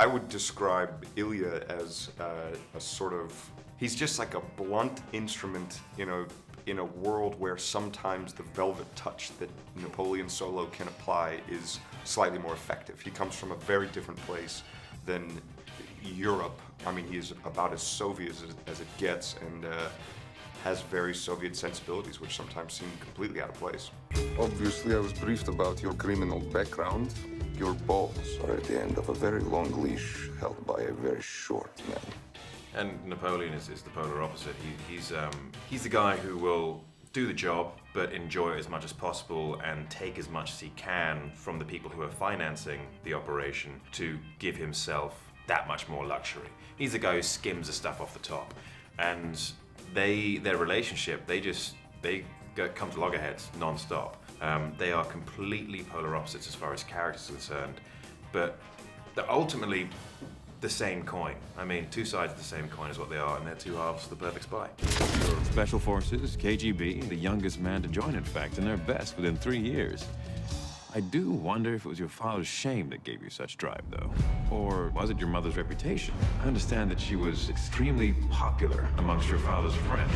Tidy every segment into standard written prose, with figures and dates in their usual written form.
I would describe Ilya as a sort of, he's just like a blunt instrument in a world where sometimes the velvet touch that Napoleon Solo can apply is slightly more effective. He comes from a very different place than Europe. I mean, he is about as Soviet as it gets, and has very Soviet sensibilities, which sometimes seem completely out of place. Obviously, I was briefed about your criminal background. Your balls are at the end of a very long leash held by a very short man. And Napoleon is the polar opposite. He's the guy who will do the job, but enjoy it as much as possible and take as much as he can from the people who are financing the operation to give himself that much more luxury. He's the guy who skims the stuff off the top. And their relationship, they come to loggerheads non-stop. They are completely polar opposites as far as characters are concerned, but they're ultimately the same coin. I mean, two sides of the same coin is what they are, and they're two halves of the perfect spy. Special Forces, KGB, the youngest man to join, in fact, and their best within 3 years. I do wonder if it was your father's shame that gave you such drive, though. Or was it your mother's reputation? I understand that she was extremely popular amongst your father's friends.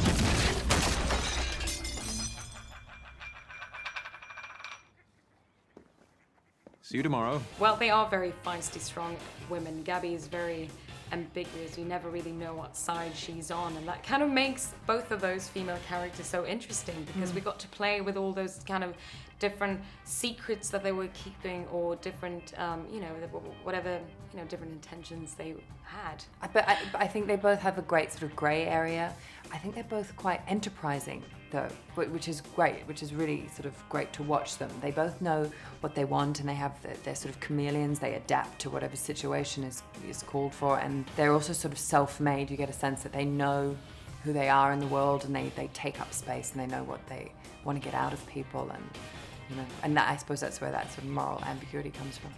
See you tomorrow. Well, they are very feisty, strong women. Gabby is very ambiguous. You never really know what side she's on, and that kind of makes both of those female characters so interesting, because we got to play with all those kind of different secrets that they were keeping, or different, whatever, different intentions they had. But I think they both have a great sort of grey area. I think they're both quite enterprising, though, which is great, which is really sort of great to watch them. They both know what they want, and they're sort of chameleons. They adapt to whatever situation is called for, and they're also sort of self-made. You get a sense that they know who they are in the world, and they take up space, and they know what they want to get out of people, and that, I suppose that's where that sort of moral ambiguity comes from.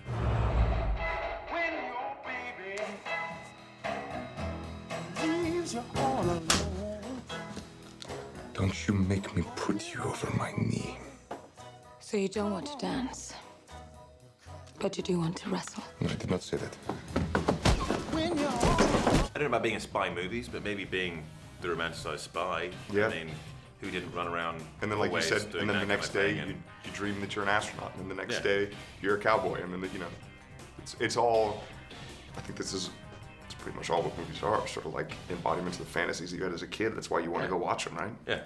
When your baby leaves you all alone. Don't you make me put you over my knee. So you don't want to dance, but you do want to wrestle. No, I did not say that. When you're I don't know about being in spy movies, but maybe being the romanticized spy. Yeah. I mean, who didn't run around And then, like you always said, doing and then that the kind next of day thing, you dream that you're an astronaut, and then the next Yeah. day you're a cowboy, and then it's all. I think it's pretty much all what movies are, sort of like embodiments of the fantasies that you had as a kid. That's why you want to go watch them, right? Yeah.